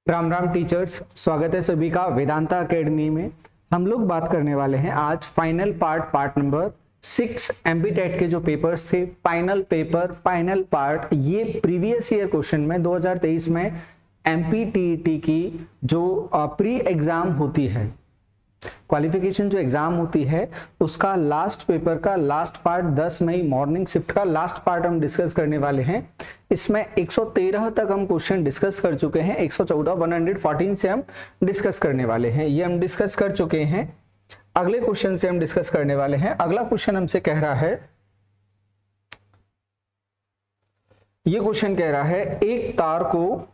Ram Ram teachers, स्वागत है सभी का वेदांता एकेडमी में। हम लोग बात करने वाले हैं आज फाइनल पार्ट नंबर 6 एमपीटेट के जो पेपर्स थे, फाइनल पेपर फाइनल पार्ट। ये प्रीवियस ईयर क्वेश्चन में 2023 में एमपीटीईटी की जो प्री एग्जाम होती है, क्वालिफिकेशन जो एग्जाम होती है, उसका लास्ट पेपर का लास्ट पार्ट 10 मई मॉर्निंग शिफ्ट का लास्ट पार्ट हम डिस्कस करने वाले हैं। इसमें 113 तक हम क्वेश्चन डिस्कस कर चुके हैं, 114 114 से हम डिस्कस करने वाले हैं। ये हम डिस्कस कर चुके हैं। अगले क्वेश्चन से हम डिस्कस करने वाले हैं। अगला क्वेश्चन हमसे कह रहा है, ये क्वेश्चन कह रहा है एक तार को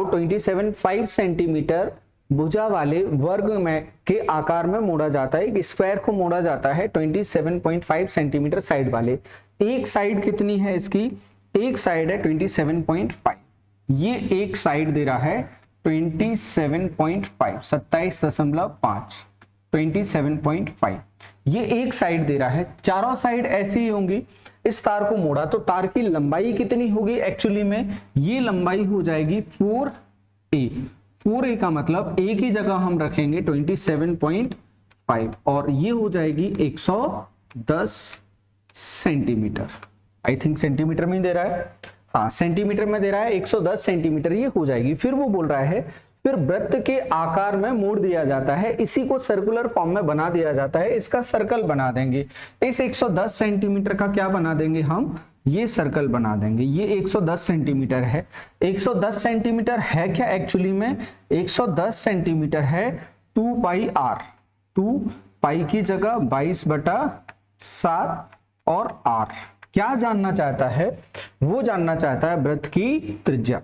27.5 सेंटीमीटर भुजा वाले वर्ग में के आकार में मोड़ा जाता है। एक स्क्वायर को मोड़ा जाता है 27.5 सेंटीमीटर साइड वाले। एक साइड कितनी है इसकी? एक साइड है 27.5। ये एक साइड दे रहा है 27.5, 27.5, 27.5। ये एक साइड दे रहा है, चारों साइड ऐसी ही होंगी। इस तार को मोड़ा तो तार की लंबाई कितनी होगी? एक्चुअली में ये लंबाई हो जाएगी 4a। 4a का मतलब एक ही जगह हम रखेंगे 27.5 और ये हो जाएगी 110 सेंटीमीटर। आई थिंक सेंटीमीटर में दे रहा है, हाँ सेंटीमीटर में दे रहा है। 110 सेंटीमीटर ये हो जाएगी। फिर वो बोल रहा है फिर वृत्त के आकार में मोड़ दिया जाता है, इसी को सर्कुलर फॉर्म में बना दिया जाता है। इसका सर्कल बना देंगे। इस 110 सेंटीमीटर का क्या बना देंगे हम? ये सर्कल बना देंगे। ये 110 सेंटीमीटर है। 110 सेंटीमीटर है क्या एक्चुअली में? 110 सेंटीमीटर है 2 पाई r। 2 पाई की जगह 22/7 और r। क्या जानना चाहता है? वो जानना चाहता है वृत्त की त्रिज्या।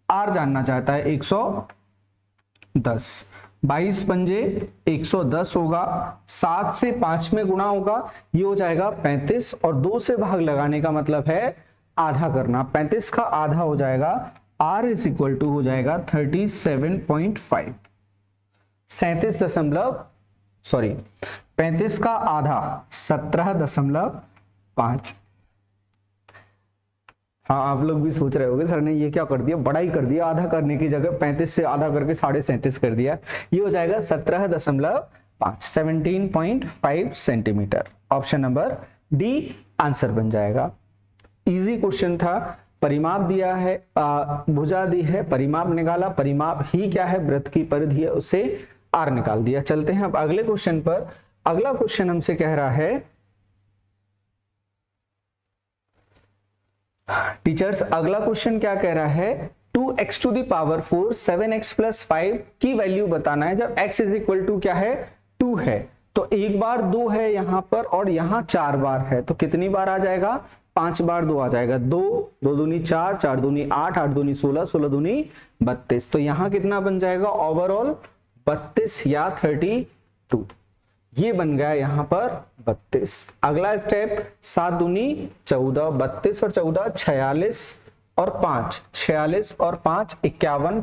r जानना चाहता है 110। 22 पंजे 110 होगा, 7 से 5 में गुणा होगा, ये हो जाएगा 35 और 2 से भाग लगाने का मतलब है आधा करना। 35 का आधा हो जाएगा r इज इक्वल टू हो जाएगा 37.5। 35 का आधा 17.5। हाँ, आप लोग भी सोच रहे होंगे सर ने ये क्या कर दिया, बड़ा ही कर दिया। आधा करने की जगह 35 से आधा करके 37.5 कर दिया। ये हो जाएगा 17.5, 17.5 centimetre. Option number D answer बन जाएगा। इजी क्वेश्चन था। परिमाप दिया है, भुजा दी है, परिमाप निकाला। परिमाप ही क्या है? वृत्त की परिधि है, उसे आर निकाल दिया। चलते हैं अब अगले क्वेश्चन पर। अगला क्वेश्चन हमसे कह रहा है टीचर्स, अगला क्वेश्चन क्या कह रहा है? 2x to the power 4 7x plus 5 की वैल्यू बताना है जब x इज इक्वल टू क्या है? 2 है। तो एक बार 2 है यहां पर और यहां 4 बार है, तो कितनी बार आ जाएगा? 5 बार 2 आ जाएगा। 2 2 दूनी 4, 4 दूनी 8, 8 दूनी 16, 16 दूनी 32। तो यहां कितना बन जाएगा? ओवरऑल 32 या 32। ये बन गया यहां पर 32। अगला स्टेप 7 दूनी 14, 32 और 14 46 और 5, 46 और 5 51,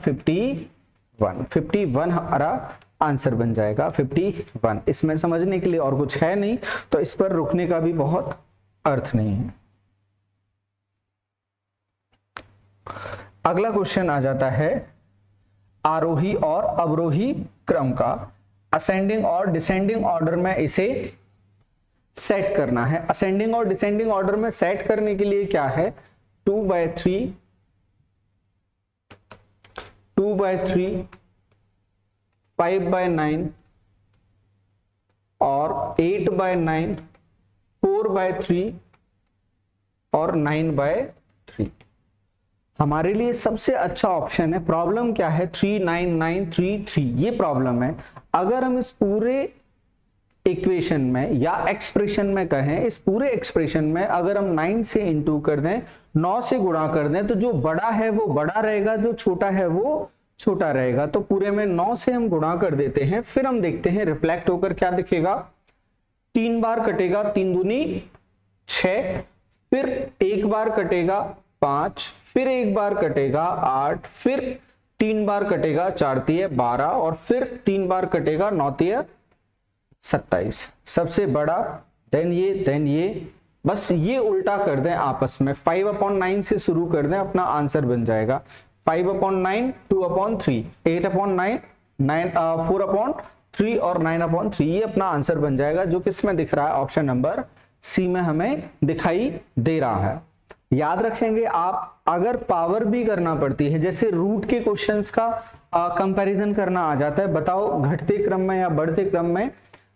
51 हमारा आंसर बन जाएगा 51। इसमें समझने के लिए और कुछ है नहीं, तो इस पर रुकने का भी बहुत अर्थ नहीं है। अगला क्वेश्चन आ जाता है आरोही और अवरोही क्रम का। असेंडिंग और डिसेंडिंग ऑर्डर में इसे सेट करना है। असेंडिंग और डिसेंडिंग ऑर्डर में सेट करने के लिए क्या है? 2/3, 2/3, 5/9 और 8/9, 4/3 और 9/3 हमारे लिए सबसे अच्छा ऑप्शन है। प्रॉब्लम क्या है? 39933 ये प्रॉब्लम है। अगर हम इस पूरे इक्वेशन में या एक्सप्रेशन में कहें, इस पूरे एक्सप्रेशन में अगर हम 9 से इंटू कर दें, 9 से गुणा कर दें, तो जो बड़ा है वो बड़ा रहेगा, जो छोटा है वो छोटा रहेगा। तो पूरे में 9 से हम गुणा कर देते हैं। फिर हम देखते हैं रिफ्लेक्ट होकर क्या दिखेगा। 3 बार कटेगा, 3 दूनी 6, फिर एक बार कटेगा 5, फिर एक बार कटेगा 8, फिर 3 बार कटेगा 4 तिये 12 और फिर 3 बार कटेगा 9 तिये 27। सबसे बड़ा देन ये बस ये उल्टा कर दें आपस में, 5/9 से शुरू कर दें, अपना आंसर बन जाएगा 5/9, 2/3, 8/9, 4/3 और 9/3, ये अपना आंसर बन जाएगा, जो किस में दिख रहा है, ऑप्शन नंबर सी में हमें दिखाई दे रहा है। याद रखेंगे आप, अगर पावर भी करना पड़ती है, जैसे रूट के क्वेश्चंस का कंपैरिजन करना आ जाता है, बताओ घटते क्रम में या बढ़ते क्रम में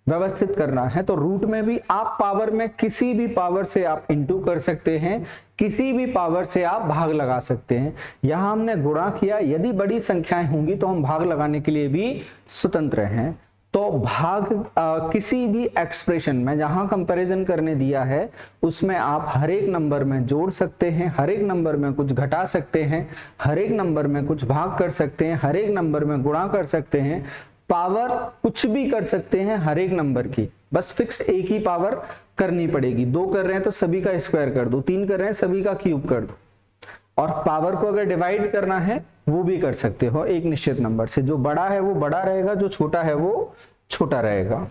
व्यवस्थित करना है, तो रूट में भी आप पावर में किसी भी पावर से आप इंटू कर सकते हैं, किसी भी पावर से आप भाग लगा सकते हैं। यहां हमने गुणा किया, यदि बड़ी संख्याएं होंगी तो हम भाग लगाने के लिए भी स्वतंत्र हैं। तो भाग किसी भी एक्सप्रेशन में जहां कंपैरिजन करने दिया है उसमें आप हर एक नंबर में जोड़ सकते हैं, हर एक नंबर में कुछ घटा सकते हैं, हर एक नंबर में कुछ भाग कर सकते हैं, हर एक नंबर में गुणा कर सकते हैं, पावर कुछ भी कर सकते हैं हर एक नंबर की, बस फिक्स एक ही पावर करनी पड़ेगी। 2 कर रहे हैं तो सभी का स्क्वायर कर दो, 3 कर रहे हैं सभी का क्यूब कर दो, और पावर को अगर डिवाइड करना है वो भी कर सकते हो एक निश्चित नंबर से, जो बड़ा है वो बड़ा रहेगा, जो छोटा है वो छोटा रहेगा।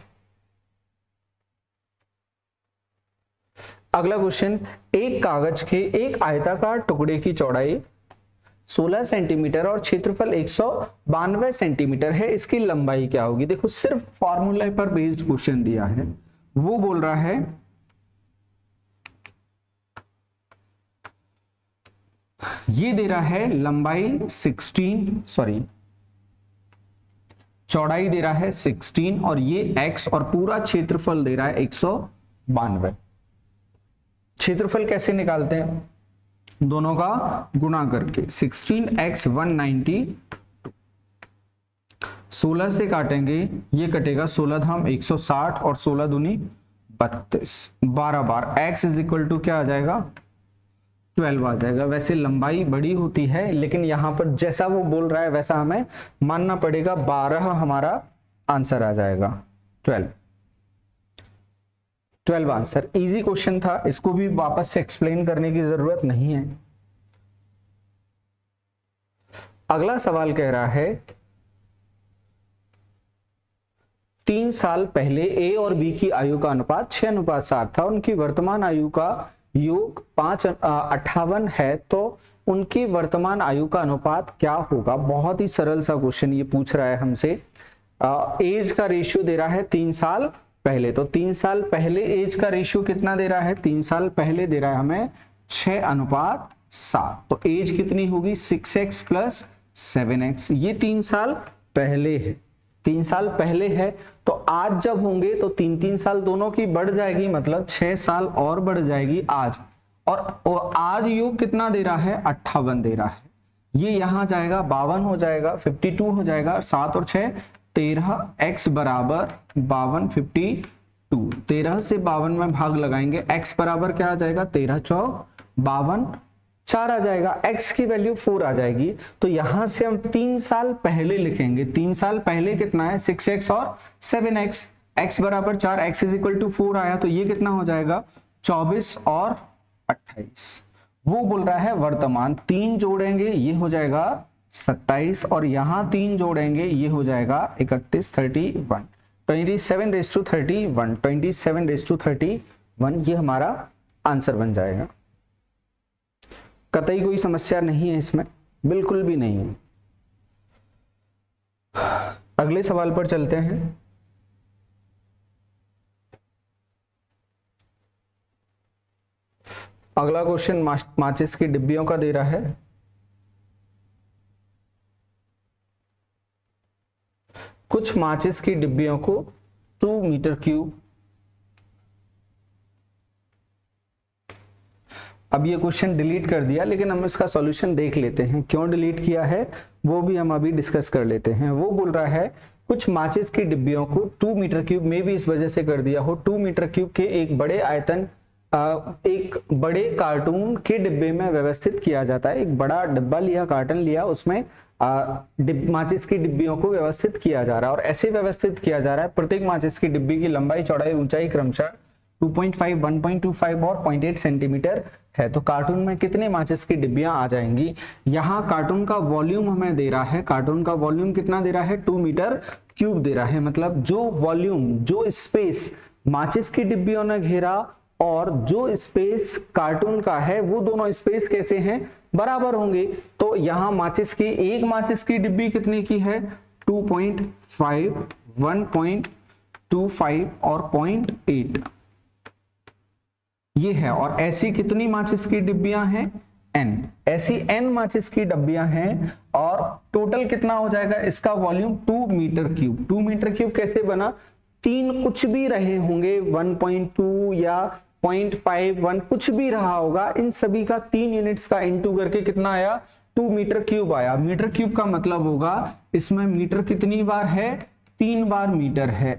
अगला क्वेश्चन, एक कागज के एक आयताकार टुकड़े की चौड़ाई 16 सेंटीमीटर और क्षेत्रफल 192 सेंटीमीटर है, इसकी लंबाई क्या होगी। देखो सिर्फ फॉर्मूले पर बेस्ड क्वेश्चन दिया है, वो बोल रहा है ये दे रहा है लंबाई 16 चौड़ाई दे रहा है 16 और ये x और पूरा क्षेत्रफल दे रहा है 192। क्षेत्रफल कैसे निकालते हैं, दोनों का गुणा करके 16x 190, 16 से काटेंगे, ये कटेगा 16 धाम 160 और 16 दूनी 32, 12 बार x इज इक्वल टू क्या आ जाएगा 12 आ जाएगा। वैसे लंबाई बड़ी होती है, लेकिन यहां पर जैसा वो बोल रहा है वैसा हमें मानना पड़ेगा, 12 हमारा आंसर आ जाएगा, 12 आंसर। इजी क्वेश्चन था, इसको भी वापस से एक्सप्लेन करने की जरूरत नहीं है। अगला सवाल कह रहा है 3 साल पहले ए और बी की आयु का अनुपात 6:7 था, उनकी वर्तमान आयु का योग 5:58 है, तो उनकी वर्तमान आयु का अनुपात क्या होगा। बहुत ही सरल सा क्वेश्चन ये पूछ रहा है हमसे। एज का रेशियो दे रहा है 3 साल पहले, तो 3 साल पहले एज का रेशियो कितना दे रहा है, 3 साल पहले दे रहा है हमें 6:7, तो एज कितनी होगी 6x + 7x। ये 3 साल पहले है, 3 साल पहले है, तो आज जब होंगे तो 3-3 साल दोनों की बढ़ जाएगी, मतलब 6 साल और बढ़ जाएगी आज, और आज योग कितना दे रहा है 58 दे रहा है, ये यहां जाएगा 52 हो जाएगा, 52 हो जाएगा, 7 और 6 13, x बराबर 52, 52, 13 से 52 में भाग लगाएंगे, x बराबर क्या आ जाएगा 13 चौक 52, 4 आ जाएगा, x की वैल्यू 4 आ जाएगी। तो यहां से हम 3 साल पहले लिखेंगे, 3 साल पहले कितना है 6x और 7x, x बराबर 4, x इज इक्वल टू 4 आया, तो ये कितना हो जाएगा 24 और 28। वो बोल रहा है वर्तमान, 3 जोड़ेंगे ये हो जाएगा 27, और यहां 3 जोड़ेंगे ये हो जाएगा 31, 31, 27/31, 27/31, ये हमारा आंसर बन जाएगा। कतई कोई समस्या नहीं है इसमें, बिल्कुल भी नहीं है। अगले सवाल पर चलते हैं। अगला क्वेश्चन माचिस की डिब्बियों का दे रहा है। कुछ माचिस की डिब्बियों को 2 मीटर क्यूब, अब ये क्वेश्चन डिलीट कर दिया, लेकिन हम इसका सॉल्यूशन देख लेते हैं, क्यों डिलीट किया है वो भी हम अभी डिस्कस कर लेते हैं। वो बोल रहा है कुछ माचिस की डिब्बियों को 2 मीटर क्यूब में भी इस वजह से कर दिया हो, 2 मीटर क्यूब के एक बड़े आयतन एक बड़े कार्टून के डिब्बे में व्यवस्थित किया जाता है। एक बड़ा डिब्बा लिया, कार्टन लिया, उसमें माचिस की डिब्बियों को व्यवस्थित किया जा रहा है, और ऐसे व्यवस्थित किया जा रहा है प्रत्येक माचिस की डिब्बी की लंबाई चौड़ाई ऊंचाई क्रमशः 2.5, 1.25 और 0.8 सेंटीमीटर है। तो कार्टून में कितने माचिस की डिब्बियां आ जाएंगी। यहाँ कार्टून का वॉल्यूम हमें दे रहा है, कार्टून का वॉल्यूम कितना दे रहा है 2 मीटर क्यूब दे रहा है, मतलब जो वॉल्यूम, जो स्पेस माचिस की डिब्बियों ने घेरा और जो स्पेस कार्टून का है वो दोनों स्पेस कैसे हैं, बराबर होंगे। तो यहां माचिस की एक माचिस की डिब्बी कितने की है 2.5, 1.25 और 0.8 ये है। और ऐसी कितनी माचिस की डिब्बियां हैं n, ऐसी n माचिस की डब्बियां हैं और टोटल कितना हो जाएगा इसका volume 2 metre cube. 2 metre cube कैसे बना, तीन कुछ भी रहे होंगे 1.2 या 0.5, 1 कुछ भी रहा होगा, इन सभी का 3 यूनिट्स का इनटू करके कितना आया 2 मीटर क्यूब आया। मीटर क्यूब का मतलब होगा इसमें मीटर कितनी बार है, 3 बार मीटर है।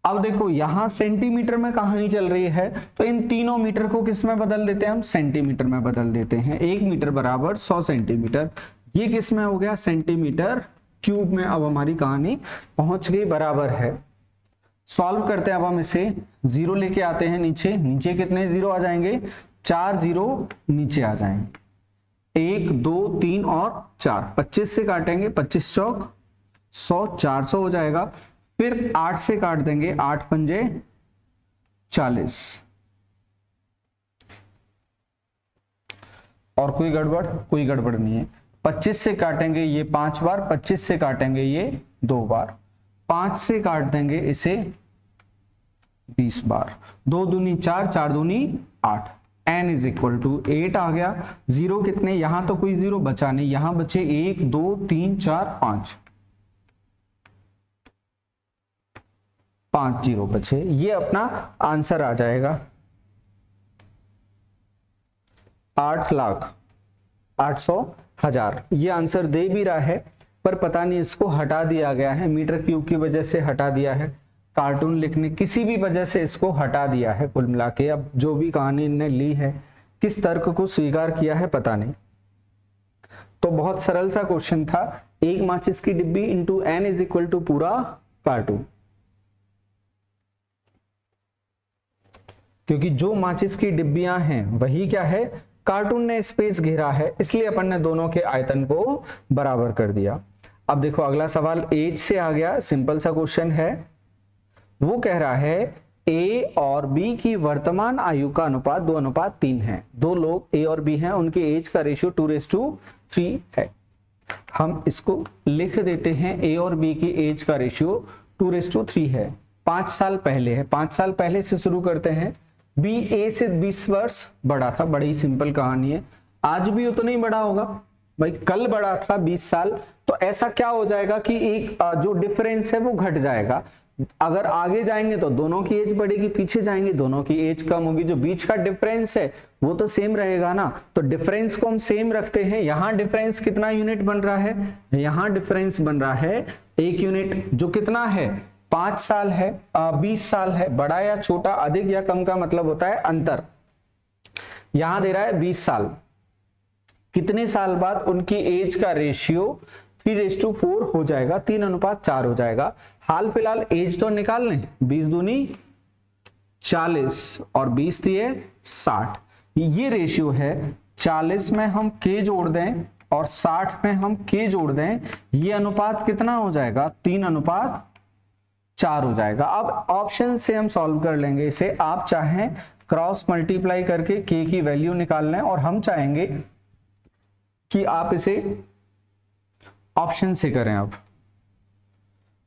अब देखो यहां सेंटीमीटर में कहानी चल रही है तो इन तीनों मीटर को किस में बदल देते हैं हम, सेंटीमीटर में बदल देते हैं। 1 मीटर बराबर 100 सेंटीमीटर, ये किस में हो गया सेंटीमीटर क्यूब में। अब हमारी कहानी पहुंच गई, बराबर है। सॉल्व करते हैं अब हम इसे, जीरो लेके आते हैं नीचे, नीचे कितने जीरो आ जाएंगे, 4 जीरो नीचे आ जाएंगे, 1 2 3 और 4, 25 से काटेंगे, 25 चौक 100, 400 हो जाएगा। फिर 8 से काट देंगे, 8 पंजे 40 और कोई गड़बड़, कोई गड़बड़ नहीं है। 25 से काटेंगे ये 5 बार, 25 से काटेंगे ये 2 बार, 5 से काट देंगे इसे 20 बार, 2 दूनी 4, 4 दूनी 8, n इज इक्वल टू 8 आ गया। जीरो कितने, यहां तो कोई जीरो बचा नहीं, यहां बचे 1 2 3 4 5 जीरो बचे, ये अपना आंसर आ जाएगा 8,00,000 ये आंसर दे भी रहा है, पर पता नहीं इसको हटा दिया गया है, मीटर क्यूब की वजह से हटा दिया है, कार्टून लिखने किसी भी वजह से इसको हटा दिया है। कुल मिला के अब जो भी कहानी इन्होंने ली है, किस तर्क को स्वीकार किया है पता नहीं। तो बहुत सरल सा क्वेश्चन था, एक माचिस की डिब्बी into n is equal to पूरा कार्टून, क्योंकि जो माचिस की डिब्बियां हैं वही क्या है, कार्टून ने स्पेस घेरा है, इसलिए अपन ने दोनों के आयतन को बराबर कर दिया। अब देखो अगला सवाल एज से आ गया, सिंपल सा क्वेश्चन है। वो कह रहा है ए और बी की वर्तमान आयु का अनुपात 2:3 है। दो लोग ए और बी हैं, उनकी एज का रेशियो 2:3 है। हम इसको लिख देते हैं, ए और बी की एज का रेशियो 2:3 है। 5 साल पहले है, 5 साल पहले से शुरू करते हैं। बी ए से 20 वर्ष बड़ा था, बड़ी सिंपल कहानी है। आज भी उतना ही बड़ा होगा भाई, कल बड़ा था 20 साल, तो ऐसा क्या हो जाएगा कि एक जो डिफरेंस है वो घट जाएगा। अगर आगे जाएंगे तो दोनों की एज बढ़ेगी, पीछे जाएंगे दोनों की एज कम होगी, जो बीच का डिफरेंस है वो तो सेम रहेगा ना। तो डिफरेंस को हम सेम रखते हैं। यहाँ डिफरेंस कितना यूनिट बन रहा है, यहाँ डिफरेंस बन रहा है 1 यूनिट, जो कितना है 5 साल है, 20 साल है। बड़ा या छोटा, अधिक या कम का मतलब होता है अंतर। यहां दे रहा है 20 साल, कितने साल बाद उनकी एज का रेशियो 3:4 हो जाएगा, 3:4 हो जाएगा। हाल फिलहाल एज तो निकाल लें, 20 दूनी 40 और 20 दिए 60, ये रेशियो है। 40 में हम के जोड़ दें और 60 में हम के जोड़ दें, ये अनुपात कितना हो जाएगा 3:4 हो जाएगा। अब ऑप्शन से हम सॉल्व कर लेंगे इसे। आप चाहें क्रॉस मल्टीप्लाई करके के की वैल्यू निकाल लें, और हम चाहेंगे कि आप इसे ऑप्शन से करें। अब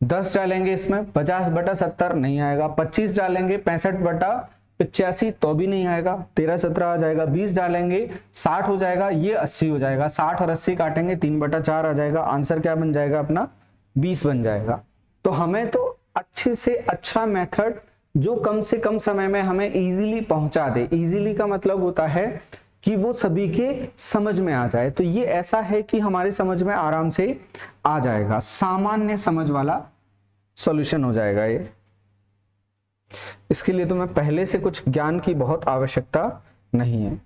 10 डालेंगे इसमें, 50/70 नहीं आएगा। 25 डालेंगे 65/85 तो भी नहीं आएगा, 13-17 आ जाएगा। 20 डालेंगे 60 हो जाएगा, ये 80 हो जाएगा। 60 और 80 काटेंगे 3/4 आ जाएगा। आंसर क्या बन जाएगा अपना 20 बन जाएगा। तो हमें तो अच्छे से अच्छा मेथड जो कम से कम समय में हमें इजीली पहुंचा दे। इजीली का मतलब होता है कि वो सभी के समझ में आ जाए। तो ये ऐसा है कि हमारे समझ में आराम से आ जाएगा, सामान्य समझ वाला सॉल्यूशन हो जाएगा ये। इसके लिए तो मैं पहले से कुछ ज्ञान की बहुत आवश्यकता नहीं है।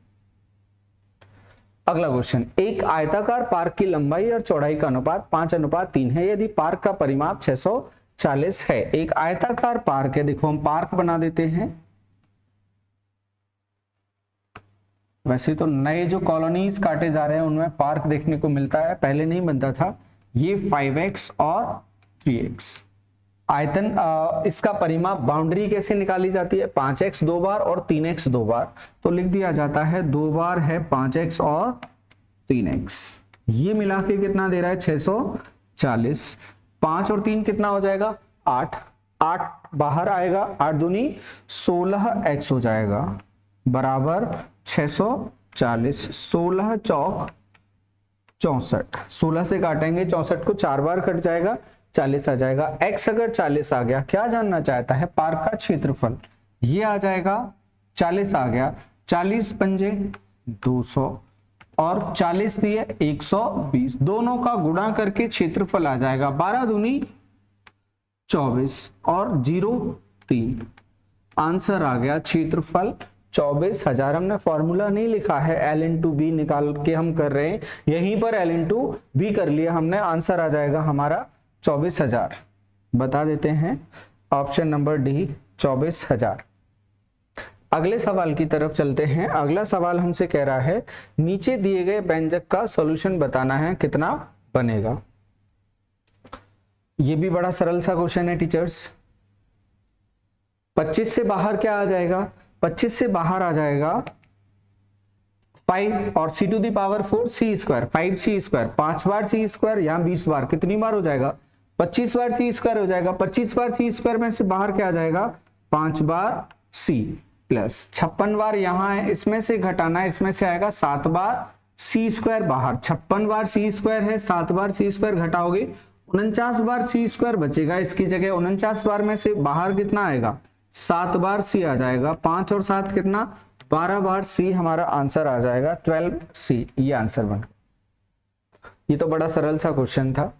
अगला क्वेश्चन, एक आयताकार पार्क की लंबाई और चौड़ाई का अनुपात 5:3 है यदि पार्क का परिमाप 640 है। एक आयताकार पार्क है, देखो हम पार्क बना देते हैं। वैसे तो नए जो कॉलोनीज काटे जा रहे हैं उनमें पार्क देखने को मिलता है, पहले नहीं बनता था। ये 5x और 3x, आयतन इसका परिमाप, बाउंड्री कैसे निकाली जाती है, 5x 2 बार और 3x 2 बार, तो लिख दिया जाता है 2 बार है 5x और 3x, ये मिला के कितना दे रहा है 640, 5 और 3 कितना हो जाएगा 8, 8 बाहर आएगा, 8 दूनी 16x हो जाएगा बराबर 640, 16 चौक 64, 16 से काटेंगे 64 को 4 बार कट जाएगा, 40 आ जाएगा। x अगर 40 आ गया, क्या जानना चाहता है पार्क का क्षेत्रफल, ये आ जाएगा 40 आ गया, 40 पंजे 200 और 40 दिए 120, दोनों का गुणा करके क्षेत्रफल आ जाएगा 12 दूनी 24 और 0 3, आंसर आ गया क्षेत्रफल 24,000। हमने फॉर्मूला नहीं लिखा है, L इंटू बी निकाल के हम कर रहे हैं, यहीं पर L इंटू बी कर लिया हमने, आंसर आ जाएगा हमारा 24,000। बता देते हैं ऑप्शन नंबर डी 24,000। अगले सवाल की तरफ चलते हैं। अगला सवाल हमसे कह रहा है नीचे दिए गए व्यंजक का सॉल्यूशन बताना है, कितना बनेगा। ये भी बड़ा सरल सा क्वेश्चन है टीचर्स। 25 से बाहर क्या आ जाएगा, 25 से बाहर आ जाएगा 5 और c to the power 4 c square, 5c square, 5 बार c स्क्वायर, यहाँ 20 बार, कितनी बार हो जाएगा 25 बार c स्क्वायर हो जाएगा। 25 बार c स्क्वायर में से बाहर क्या आ जाएगा 5 बार c प्लस 56 बार यहाँ है, इसमें से घटाना है, इसमें से आएगा 7 बार c स्क्वायर बाहर, 56 बार c स्क्वायर है, 7 बार c स्क्वायर घटाओगे 49 बार c स्क्वायर बचेगा, इसकी जगह 49 बार में से बाहर कितना आएगा 7 बार c आ जाएगा, 5 और 7 कितना 12 बार c, हमारा आंसर आ जाएगा 12c, ये आंसर बन। ये तो बड़ा सरल सा क्वेश्चन था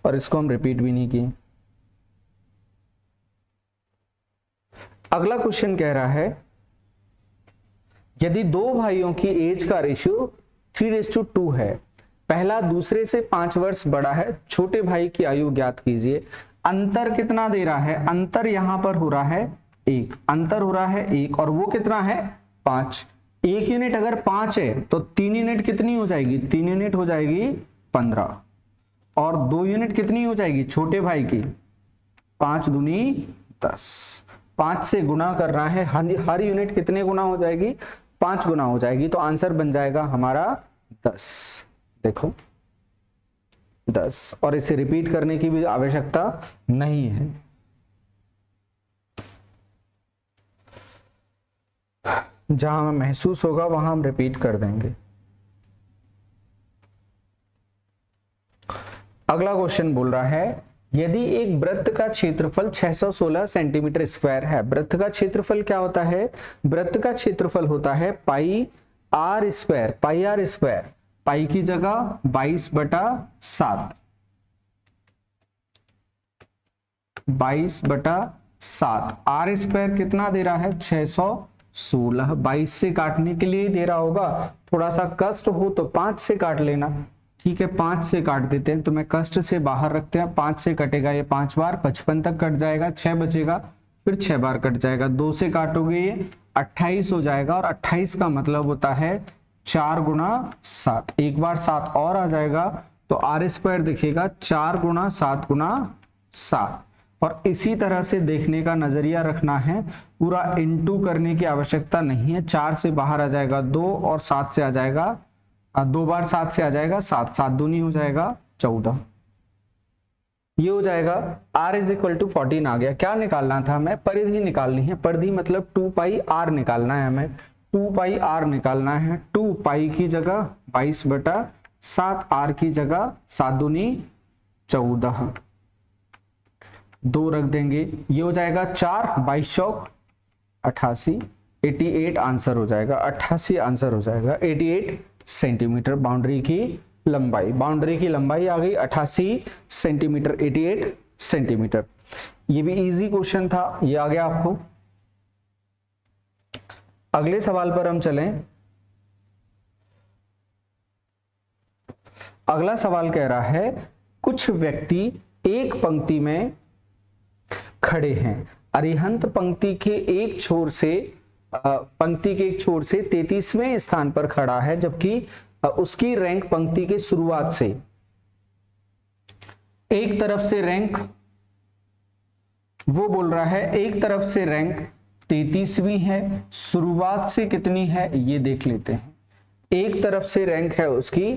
और इसको हम रिपीट भी नहीं किए। अगला क्वेश्चन कह रहा है यदि दो भाइयों की एज का रेशियो 3:2 है, पहला दूसरे से 5 वर्ष बड़ा है, छोटे भाई की आयु ज्ञात कीजिए। अंतर कितना दे रहा है, अंतर यहां पर हो रहा है 1, अंतर हो रहा है 1 और वो कितना है 5। 1 यूनिट अगर 5 है तो 3 यूनिट कितनी हो जाएगी, 3 यूनिट हो जाएगी 15 और 2 यूनिट कितनी हो जाएगी छोटे भाई की 5 दूनी 10। 5 से गुना करना है, हर यूनिट कितने गुना हो जाएगी 5 गुना हो जाएगी, तो आंसर बन जाएगा हमारा 10। देखो 10 और इसे रिपीट करने की भी आवश्यकता नहीं है। जहां हमें महसूस होगा वहां हम रिपीट कर देंगे। अगला क्वेश्चन बोल रहा है यदि एक वृत्त का क्षेत्रफल 616 सेंटीमीटर स्क्वायर है, वृत्त का क्षेत्रफल क्या होता है, वृत्त का क्षेत्रफल होता है pi R square, pi R square, pi की जगह 22/7, 22/7, आर स्क्वायर कितना दे रहा है 616, 22 से काटने के लिए दे रहा होगा, थोड़ा सा कष्ट हो तो 5 से काट लेना, ठीक है 5 से काट देते हैं, तो मैं कष्ट से बाहर रखते हैं, 5 से कटेगा ये 5 बार, 55 तक कट जाएगा, 6 बचेगा, फिर 6 बार कट जाएगा, 2 से काटोगे ये 28 हो जाएगा और 28 का मतलब होता है 4 गुना 7, एक बार 7 और आ जाएगा तो आर स्क्वायर दिखेगा 4 गुना 7 गुना 7। और इसी तरह से देखने का नजरिया रखना है, पूरा इनटू करने की आवश्यकता नहीं है। 4 से बाहर आ जाएगा 2 और 7 से आ जाएगा 2 बार 7 से आ जाएगा 7, 7 दूनी हो जाएगा 14, ये हो जाएगा r इज इक्वल टू 14 आ गया। क्या निकालना था हमें, परिधि निकालनी है, परिधि मतलब 2 पाई r निकालना है हमें, 2 पाई r निकालना है। 2 पाई की जगह 22/7, r की जगह 7 दूनी 14, 2 रख देंगे, ये हो जाएगा 4, 22 चौक 88, 88 आंसर हो जाएगा, 88 आंसर हो जाएगा, 88 सेंटीमीटर बाउंड्री की लंबाई, बाउंड्री की लंबाई आ गई 88 सेंटीमीटर, 88 सेंटीमीटर। ये भी इजी क्वेश्चन था, ये आ गया आपको। अगले सवाल पर हम चलें। अगला सवाल कह रहा है कुछ व्यक्ति एक पंक्ति में खड़े हैं, अरिहंत पंक्ति के एक छोर से 33वें स्थान पर खड़ा है, जबकि उसकी रैंक पंक्ति के शुरुआत से एक तरफ से रैंक वो बोल रहा है एक तरफ से रैंक 33वीं है, शुरुआत से कितनी है ये देख लेते हैं। एक तरफ से रैंक है उसकी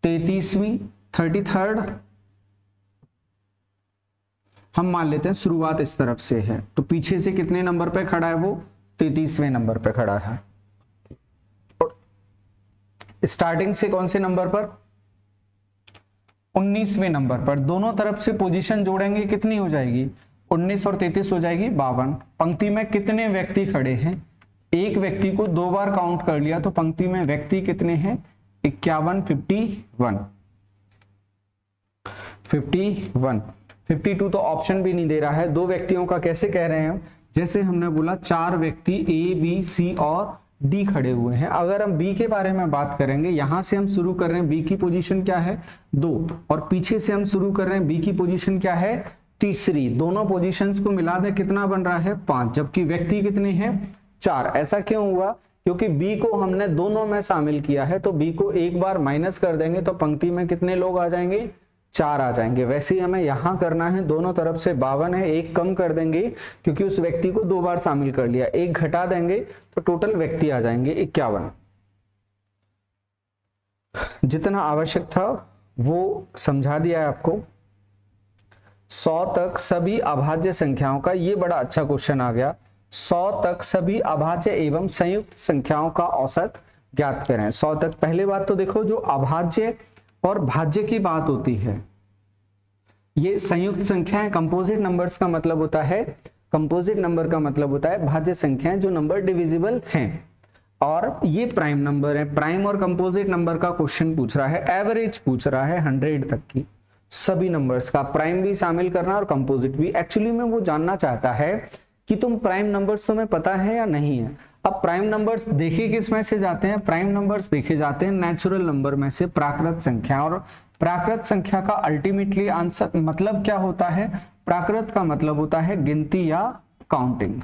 33वीं, 33rd, हम मान लेते हैं शुरुआत इस तरफ से है, तो पीछे से कितने नंबर पे खड़ा है वो 33वें नंबर पे खड़ा है। और स्टार्टिंग से कौन से नंबर पर 19वें नंबर पर। दोनों तरफ से पोजीशन जोड़ेंगे कितनी हो जाएगी 19 और 33 हो जाएगी 52। पंक्ति में कितने व्यक्ति खड़े हैं, एक व्यक्ति को 2 बार काउंट कर लिया तो पंक्ति में व्यक्ति कितने हैं 51, 51, 52 तो ऑप्शन भी नहीं दे रहा है। 2 व्यक्तियों का कैसे कह रहे हैं, जैसे हमने बोला 4 व्यक्ति ए बी सी और डी खड़े हुए हैं। अगर हम बी के बारे में बात करेंगे, यहां से हम शुरू कर रहे हैं, बी की पोजीशन क्या है 2 और पीछे से हम शुरू कर रहे हैं, बी की पोजीशन क्या है तीसरी। दोनों पोजीशंस को मिला दें कितना बन रहा है 5, जबकि व्यक्ति कितने हैं 4। ऐसा क्यों हुआ, क्योंकि बी को हमने दोनों में शामिल किया है, तो बी को एक बार माइनस कर देंगे तो पंक्ति में कितने लोग आ जाएंगे 4 आ जाएंगे। वैसे ही हमें यहां करना है, दोनों तरफ से 52 है, एक कम कर देंगे क्योंकि उस व्यक्ति को 2 बार शामिल कर लिया, एक घटा देंगे तो टोटल व्यक्ति आ जाएंगे 51। जितना आवश्यक था वो समझा दिया है आपको। 100 तक सभी अभाज्य संख्याओं का, ये बड़ा अच्छा क्वेश्चन आ गया, 100 तक सभी अभाज्य एवं संयुक्त संख्याओं का औसत ज्ञात करें। 100 तक, पहले बात तो देखो जो अभाज्य और भाज्य की बात होती है, ये संयुक्त संख्याएं, कंपोजिट नंबर्स का मतलब होता है, कंपोजिट नंबर का मतलब होता है भाज्य संख्याएं जो नंबर डिविजिबल हैं, और ये प्राइम नंबर है। प्राइम और कंपोजिट नंबर का क्वेश्चन पूछ रहा है, एवरेज पूछ रहा है 100 तक की सभी नंबर्स का, प्राइम भी शामिल करना और कंपोजिट भी। एक्चुअली में वो जानना चाहता है कि तुम प्राइम नंबर्स तुम्हें पता है या नहीं है। अब प्राइम नंबर्स देखे किस में से जाते हैं, प्राइम नंबर्स देखे जाते हैं नेचुरल नंबर में से, प्राकृत संख्या। और प्राकृत संख्या का अल्टीमेटली आंसर मतलब क्या होता है, प्राकृत का मतलब होता है गिनती या काउंटिंग,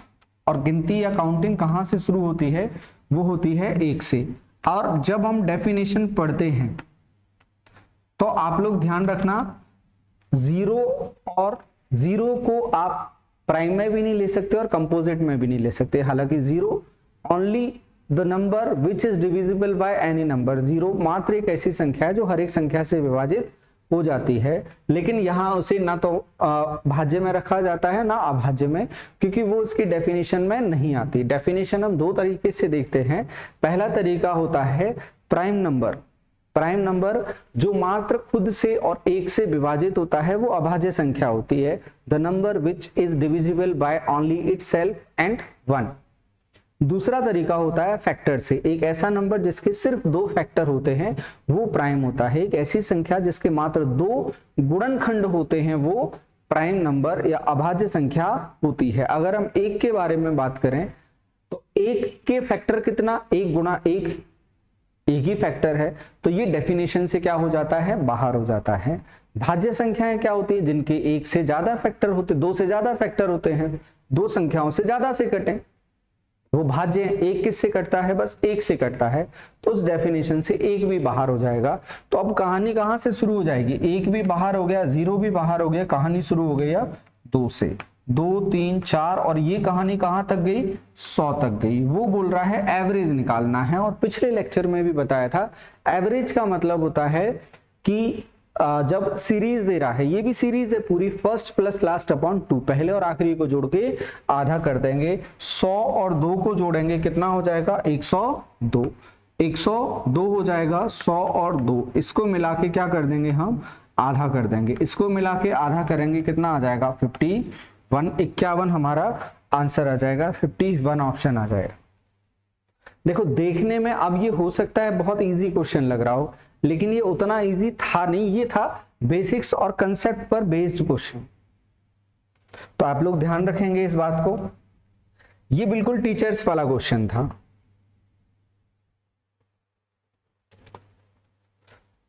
और गिनती या काउंटिंग कहां से शुरू होती है, वो होती है 1 से। और जब हम डेफिनेशन पढ़ते हैं तो आप लोग ध्यान रखना, 0 और 0 को आप प्राइम में भी नहीं ले सकते और कंपोजिट में भी नहीं ले सकते। हालांकि 0 only the number which is divisible by any number, 0 मात्र एक ऐसी संख्या है जो हर एक संख्या से विभाजित हो जाती है, लेकिन यहाँ उसे ना तो भाज्य में रखा जाता है ना अभाज्य में, क्योंकि वो उसकी डेफिनेशन में नहीं आती। डेफिनेशन हम 2 तरीके से देखते हैं। पहला तरीका होता है प्राइम नंबर, प्राइम नंबर जो मात्र खुद से और 1 से विभाजित होता है वो अभाज्य संख्या होती है, the number which is divisible by only itself and 1। दूसरा तरीका होता है फैक्टर से, एक ऐसा नंबर जिसके सिर्फ 2 फैक्टर होते हैं वो प्राइम होता है। एक ऐसी संख्या जिसके मात्र 2 गुणनखंड होते हैं वो प्राइम नंबर या अभाज्य संख्या होती है। अगर हम 1 के बारे में बात करें तो 1 के फैक्टर कितना, 1 गुणा 1, एक ही फैक्टर है, तो ये डेफिनेशन से क्या हो जाता है, बाहर हो जाता है। भाज्य संख्याएं क्या होती है, जिनके 1 से ज्यादा फैक्टर होते, 2 से ज्यादा फैक्टर होते हैं, 2 संख्याओं से ज्यादा से कटें, वो भाज्य 1 किससे कटता है, बस 1 से कटता है, तो उस डेफिनेशन से 1 भी बाहर हो जाएगा। तो अब कहानी कहां से शुरू हो जाएगी, 1 भी बाहर हो गया, 0 भी बाहर हो गया, कहानी शुरू हो गई अब 2 से, 2, 3, 4 और ये कहानी कहां तक गई, 100 तक गई। वो बोल रहा है एवरेज निकालना है, और पिछले लेक्चर में भी बताया था एवरेज का मतलब होता है कि जब सीरीज दे रहा है, ये भी सीरीज है पूरी, फर्स्ट प्लस लास्ट अपॉन 2, पहले और आखिरी को जोड़ के आधा कर देंगे, 100 और 2 को जोड़ेंगे कितना हो जाएगा 102, 102 हो जाएगा, 100 और 2 इसको मिला के क्या कर देंगे हम, आधा कर देंगे, इसको मिला के आधा करेंगे कितना आ जाएगा 51, 51 हमारा आंसर आ जाएगा, 51 ऑप्शन आ जाएगा। देखो देखने में अब ये हो सकता है बहुत इजी क्वेश्चन लग रहा हो, लेकिन ये उतना इजी था नहीं, ये था बेसिक्स और कंसेप्ट पर बेस्ड क्वेश्चन, तो आप लोग ध्यान रखेंगे इस बात को। ये बिल्कुल टीचर्स वाला क्वेश्चन था।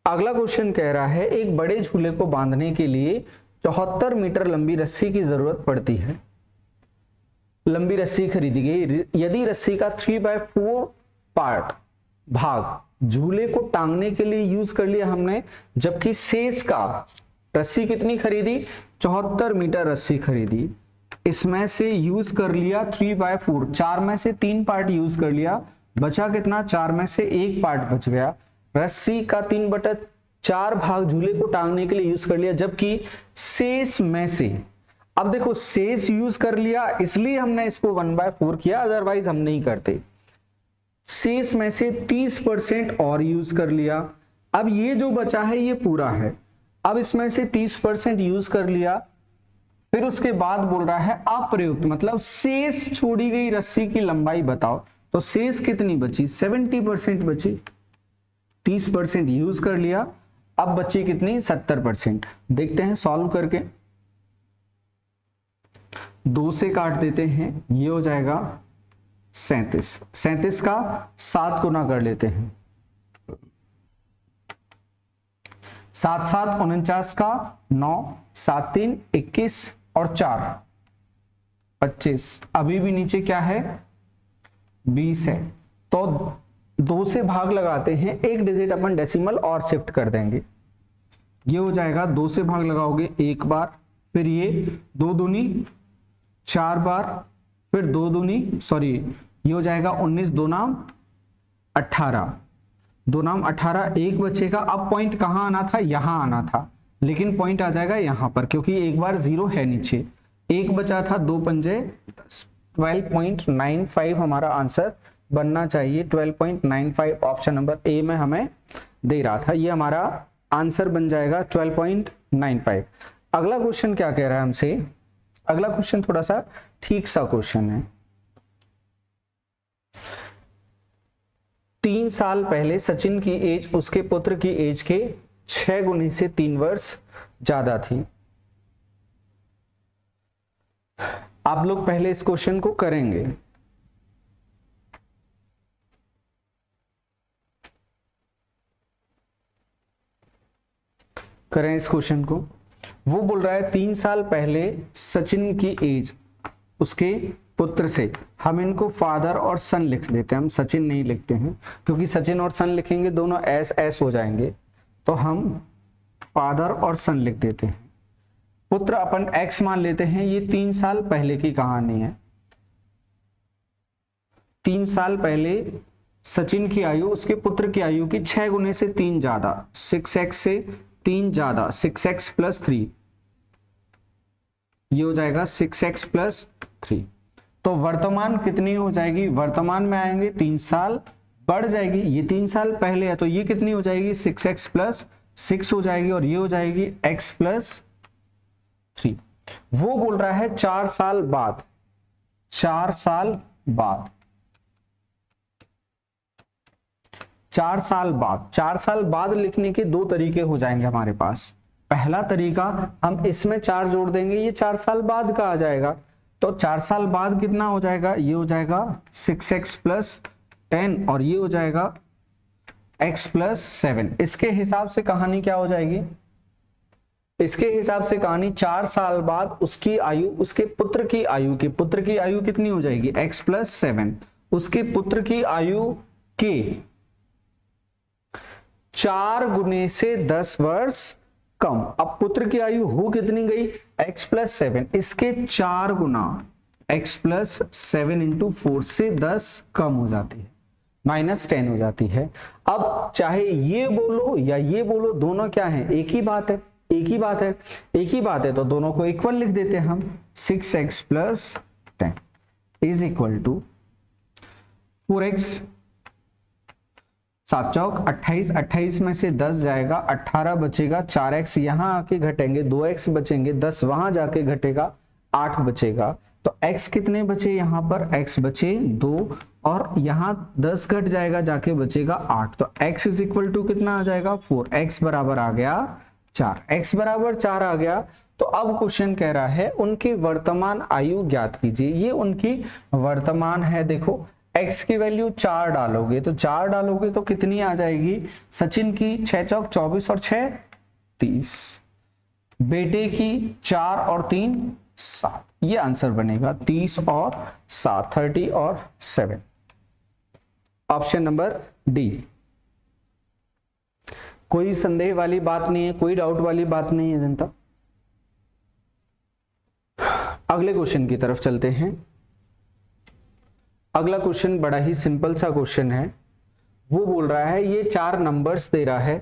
अगला क्वेश्चन कह रहा है एक बड़े झूले को बांधने के लिए 74 मीटर लंबी रस्सी की जरूरत पड़ती है। लंबी रस्सी खरीदी गई, यदि रस्सी का 3/4 पार्ट भाग झूले को टांगने के लिए यूज कर लिया हमने, जबकि शेष का रस्सी कितनी खरीदी, 74 मीटर रस्सी खरीदी, इसमें से यूज कर लिया 3/4, 4 में से 3 पार्ट यूज कर लिया, बचा कितना, 4 में से 1 पार्ट बच गया। रस्सी का 3/4 भाग झूले को टांगने के लिए यूज कर लिया, जबकि शेष में से, अब देखो शेष यूज कर लिया इसलिए हमने इसको 1/4 किया, अदरवाइज हम नहीं करते। शेष में से 30% और यूज कर लिया, अब ये जो बचा है ये पूरा है, अब इसमें से 30% यूज कर लिया, फिर उसके बाद बोल रहा है अप्रयुक्त मतलब शेष छोड़ी गई रस्सी की लंबाई बताओ। तो शेष कितनी बची, 70% बची, 30% यूज कर लिया, अब बची कितनी, 70%। देखते हैं सॉल्व करके, 2 से काट देते हैं, ये हो जाएगा 37, 37 का 7 गुना कर लेते हैं, 7 7 49 का 9, 7 3 21 और 4 25, अभी भी नीचे क्या है 20 है। तो 2 से भाग लगाते हैं, एक डिजिट अपन डेसिमल और शिफ्ट कर देंगे, ये हो जाएगा 2 से भाग लगाओगे 1 बार, फिर ये 2 दूनी 4 बार, फिर 2 दूनी सॉरी ये हो जाएगा 19, 2 नाम 18, 2 नाम 18, एक बचेगा। अब पॉइंट कहां आना था, यहां आना था, लेकिन पॉइंट आ जाएगा यहां पर क्योंकि एक बार 0 है नीचे, एक बचा था, 2 पंजे 12.95 हमारा आंसर बनना चाहिए। 12.95 ऑप्शन नंबर ए में हमें दे रहा था, ये हमारा आंसर बन जाएगा 12.95। अगला क्वेश्चन क्या कह रहा है हमसे, अगला क्वेश्चन थोड़ा सा ठीक सा क्वेश्चन है। 3 साल पहले सचिन की एज उसके पुत्र की एज के 6 गुने से 3 वर्ष ज्यादा थी। आप लोग पहले इस क्वेश्चन को करेंगे, करें इस क्वेश्चन को। वो बोल रहा है 3 साल पहले सचिन की एज उसके पुत्र से, हम इनको फादर और सन लिख लेते हैं, हम सचिन नहीं लिखते हैं क्योंकि सचिन और सन लिखेंगे दोनों एस एस हो जाएंगे, तो हम फादर और सन लिख देते हैं। पुत्र अपन एक्स मान लेते हैं, ये 3 साल पहले की कहानी है। 3 साल पहले सचिन की आयु उसके पुत्र की आयु की 6 गुने से 3 ज्यादा, 6x से 3 ज्यादा, 6x + 3, ये हो जाएगा 6x + 3। तो वर्तमान कितनी हो जाएगी, वर्तमान में आएंगे 3 साल बढ़ जाएगी, ये 3 साल पहले है तो ये कितनी हो जाएगी 6x + 6 हो जाएगी, और ये हो जाएगी x + 3। वो बोल रहा है 4 साल बाद, 4 साल बाद, 4 साल बाद, 4 साल बाद लिखने के 2 तरीके हो जाएंगे हमारे पास। पहला तरीका, हम इसमें 4 जोड़ देंगे, ये 4 साल बाद का आ जाएगा, तो 4 साल बाद कितना हो जाएगा, ये हो जाएगा 6x + 10 और ये हो जाएगा x + 7। इसके हिसाब से कहानी क्या हो जाएगी, इसके हिसाब से कहानी 4 साल बाद उसकी आयु उसके पुत्र की आयु की, पुत्र की आयु कितनी हो जाएगी x + 7, उसके पुत्र की आयु के 4 गुने से 10 वर्ष कम। अब पुत्र की आयु हो कितनी गई x + 7, इसके 4 गुना x + 7 × 4 से 10 कम हो जाती है, -10 हो जाती है। अब चाहे ये बोलो या ये बोलो, दोनों क्या है, एक ही बात है, एक ही बात है, एक ही बात है, तो दोनों को इक्वल लिख देते हैं हम। 6x + 10 = 4x, 7 चौक 28, 28 में से 10 जाएगा, 18 बचेगा, 4x यहां आके घटेंगे, 2x बचेंगे, 10 वहां जाके घटेगा, 8 बचेगा। तो x कितने बचे, यहां पर x बचे 2 और यहां 10 घट जाएगा, जाके बचेगा 8, तो x = कितना आ जाएगा 4, x बराबर आ गया 4, x बराबर 4 आ गया। तो अब क्वेश्चन कह रहा है उनकी वर्तमान आयु ज्ञात कीजिए, ये उनकी वर्तमान है। देखो x की वैल्यू 4 डालोगे तो 4 डालोगे तो कितनी आ जाएगी, सचिन की 6 चौक 24 और 6 30, बेटे की 4 और 3 7, ये आंसर बनेगा 30 और 7, 30 और 7, ऑप्शन नंबर डी। कोई संदेह वाली बात नहीं है, कोई डाउट वाली बात नहीं है जनता। अगले क्वेश्चन की तरफ चलते हैं। अगला क्वेश्चन बड़ा ही सिंपल सा क्वेश्चन है। वो बोल रहा है ये 4 नंबर्स दे रहा है,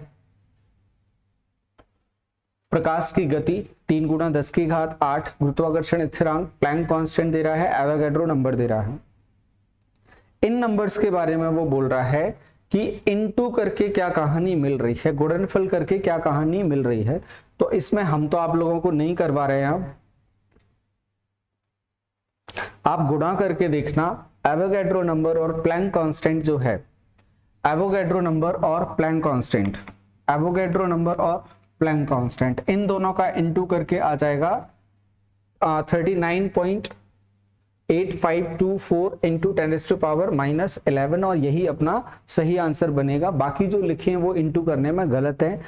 प्रकाश की गति 3 × 10⁸, गुरुत्वाकर्षण स्थिरांक, प्लैंक कांस्टेंट दे रहा है, एवोगैड्रो नंबर दे रहा है। इन नंबर्स के बारे में वो बोल रहा है कि इनटू करके क्या कहानी मिल रही है, गुणनफल करके क्या कहानी मिल रही है। तो इसमें हम तो आप लोगों को नहीं करवा रहे हैं, आप गुणा करके देखना। एवोगैड्रो नंबर और प्लैंक कांस्टेंट जो है, एवोगैड्रो नंबर और प्लैंक कांस्टेंट, एवोगैड्रो नंबर और प्लैंक कांस्टेंट, इन दोनों का इनटू करके आ जाएगा 39.8524 इंटू 10⁻⁻11 और यही अपना सही आंसर बनेगा। बाकी जो लिखे हैं वो इनटू करने में गलत है।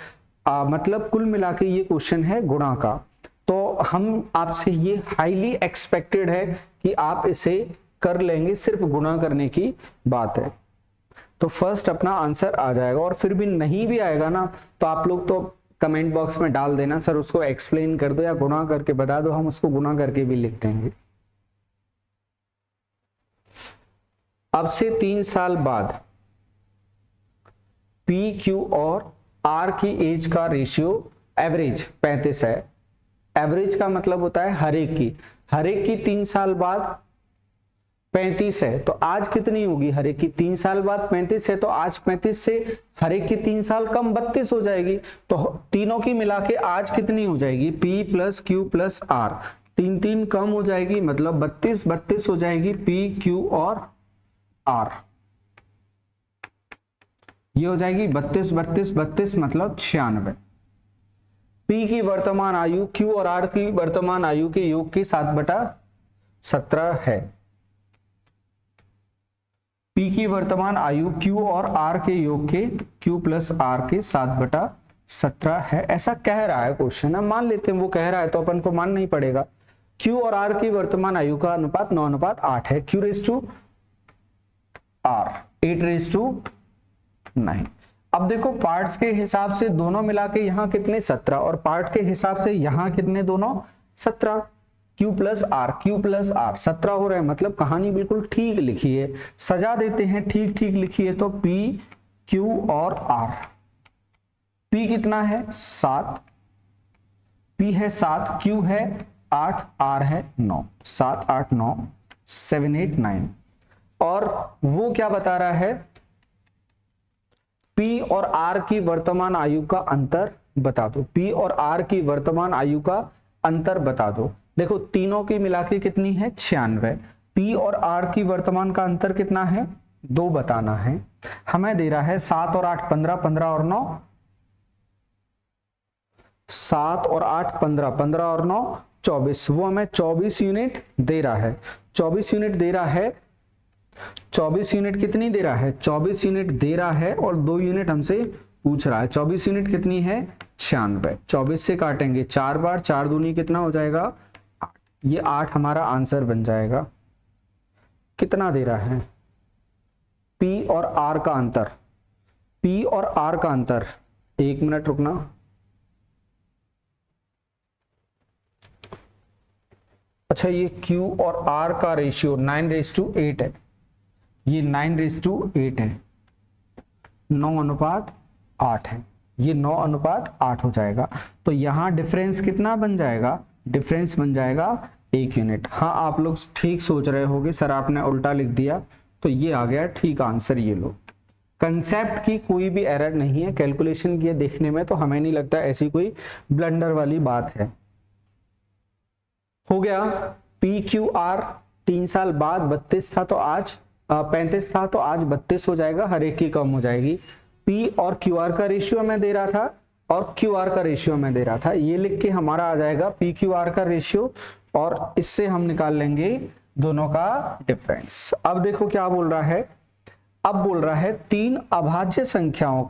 मतलब कुल मिला के ये क्वेश्चन है गुणा का। तो हम आपसे ये हाईली एक्सपेक्टेड है कि आप इसे कर लेंगे, सिर्फ गुणा करने की बात है। तो फर्स्ट अपना आंसर आ जाएगा। और फिर भी नहीं भी आएगा ना तो आप लोग तो कमेंट बॉक्स में डाल देना, सर उसको एक्सप्लेन कर दो या गुणा करके बता दो, हम उसको गुणा करके भी लिख देंगे। अब से 3 साल बाद पी, क्यू और आर की एज का रेशियो एवरेज 35 है। एवरेज का मतलब होता है हर एक की 3 साल बाद 35 है, तो आज कितनी होगी? हर एक की 3 साल बाद 35 है, तो आज 35 से हर एक की 3 साल कम 32 हो जाएगी। तो तीनों की मिला के आज कितनी हो जाएगी? P + Q + R, 3 कम हो जाएगी, मतलब 32 हो जाएगी P, Q और R। ये हो जाएगी 32 मतलब 96। P की वर्तमान आयु Q और R की वर्तमान आयु के योग की 7/17 है। P की वर्तमान आयु Q और R के योग के Q + R के 7/17 है, ऐसा कह रहा है क्वेश्चन। हम मान लेते हैं वो कह रहा है तो अपन को मानना ही पड़ेगा। Q और R की वर्तमान आयु का अनुपात 9/8 है। Q⁻R 8/9। अब देखो पार्ट्स के हिसाब से दोनों मिला के यहाँ कितने 17 और पार्ट के हिसाब से यहाँ कितने दोनों 17। Q + R 17 हो रहा है, मतलब कहानी बिल्कुल ठीक लिखी है। सजा देते हैं, ठीक लिखी है। तो P, Q और R। P कितना है? 7, P है 7, Q है 8, R है 9। 7, 8, 9, 7, 8, 9। और वो क्या बता रहा है? P और R की वर्तमान आयु का अंतर बता दो। P और R की वर्तमान आयु का अंतर बता दो। देखो तीनों की मिला के कितनी है? 96। P और R की वर्तमान का अंतर कितना है? 2 बताना है। हमें दे रहा है 7 और 8 15, 15 और 9 7 और 8 15, 15 और 9 24। वो हमें 24 यूनिट दे रहा है। 24 यूनिट दे रहा है। 24 यूनिट कितनी दे रहा है? 24 यूनिट दे रहा है और 2 यूनिट हमसे पूछ रहा है। 24 यूनिट कितनी है? 96। 24 से काटेंगे 4 बार, 4 दूनी कितना हो जाएगा? 8। ये 8 हमारा आंसर बन जाएगा। कितना दे रहा है? P और R का अंतर, P और R का अंतर, 1 मिनट रुकना। अच्छा ये Q और R का रेशियो 9/8 है। ये 9/8 है, 9/8 है। ये 9/8 हो जाएगा। तो यहाँ डिफरेंस कितना बन जाएगा? डिफरेंस बन जाएगा 1 यूनिट। हाँ आप लोग ठीक सोच रहे होगे सर आपने उल्टा लिख दिया, तो ये आ गया ठीक आंसर। ये लो, कंसेप्ट की कोई भी एरर नहीं है, कैलकुलेशन की देखने में तो हमें नहीं लगता ऐसी कोई ब्लंडर वाली बात है। हो गया। PQR 3 साल बाद 32 था तो आज 35 था, तो आज 32 हो जाएगा, हर एक की कम हो जाएगी। P और QR का रेशियो में दे रहा था और QR का रेशियो में दे रहा था। ये लिख के हमारा आ जाएगा PQR का रेशियो और इससे हम निकाल लेंगे दोनों का डिफरेंस। अब देखो क्या बोल रहा है? अब बोल रहा है 3 अभाज्य संख्याओं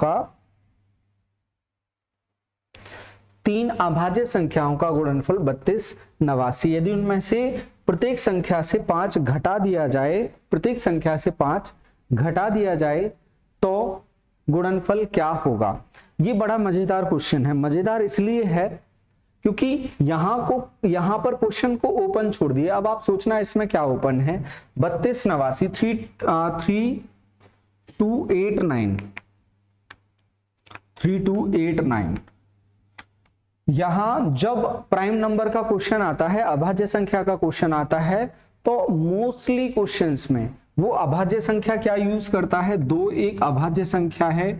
का गुणनफल 32, 89। यदि उनमें से प्रत्येक संख्या से 5 घटा दिया जाए तो गुणनफल क्या होगा? ये बड़ा मजेदार क्वेश्चन है। मजेदार इसलिए है क्योंकि यहां पर क्वेश्चन को ओपन छोड़ दिया। अब आप सोचना इसमें क्या ओपन है, 32 89 3289। यहां जब प्राइम नंबर का क्वेश्चन आता है, अभाज्य संख्या का क्वेश्चन आता है, तो मोस्टली क्वेश्चंस में वो अभाज्य संख्या क्या यूज करता है, 2 एक अभाज्य संख्या है,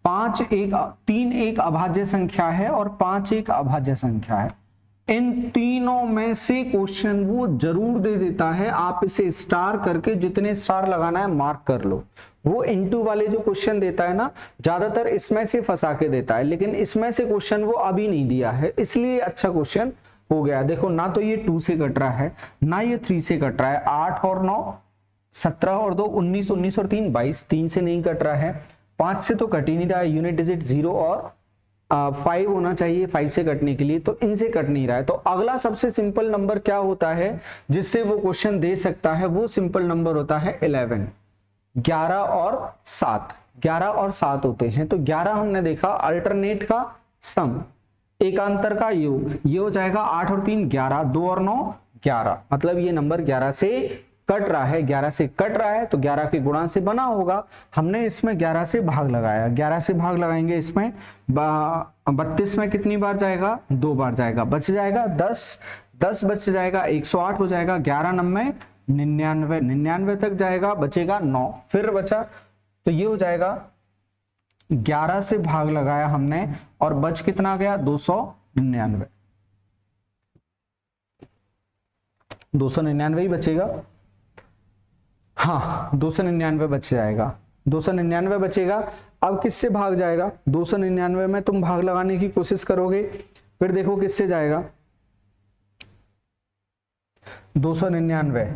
3 एक अभाज्य संख्या है और 5 एक अभाज्य संख्या है। इन तीनों में से क्वेश्चन वो जरूर दे देता है। आप इसे स्टार करके, जितने स्टार लगाना है मार्क कर लो। वो इनटू वाले जो क्वेश्चन देता है ना, ज्यादातर इसमें से फंसा के देता है, लेकिन इसमें से क्वेश्चन वो अभी नहीं दिया है, इसलिए अच्छा क्वेश्चन हो गया। देखो ना तो ये 2 से कट रहा है, ना ये 3 से कट रहा है। 8 और 9 17 और 2 19, 19 और 3 22, 3 से नहीं कट रहा है, 5 से तो कट ही नहीं रहा है। यूनिट डिजिट 0 और 5 होना चाहिए 5 से कटने के लिए, तो इनसे कट नहीं रहा है। तो अगला सबसे सिंपल नंबर क्या होता है जिससे वो क्वेश्चन दे सकता है, वो सिंपल नंबर होता है 11। 11 और 7, 11 और 7 होते हैं। तो 11 हमने देखा अल्टरनेट का सम, एकांतर का योग, ये हो जाएगा 8 और 3 11, 2 और 9 11, मतलब ये नंबर 11 से कट रहा है। 11 से कट रहा है तो 11 के गुणा से बना होगा। हमने इसमें 11 से भाग लगाया, 11 से भाग लगाएंगे इसमें 32 में कितनी बार जाएगा, 2 बार जाएगा, बच जाएगा 10, 10 बच जाएगा 108 हो जाएगा। 11 9 99, 99 तक जाएगा, बचेगा 9, फिर बचा, तो ये हो जाएगा 11 से भाग लगाया हमने और बच कितना गया, 299, 299 ही बचेगा। हाँ 299 बच जाएगा, 299 बचेगा। अब किससे भाग जाएगा, 299 में तुम भाग लगाने की कोशिश करोगे, फिर देखो किससे जाएगा, 299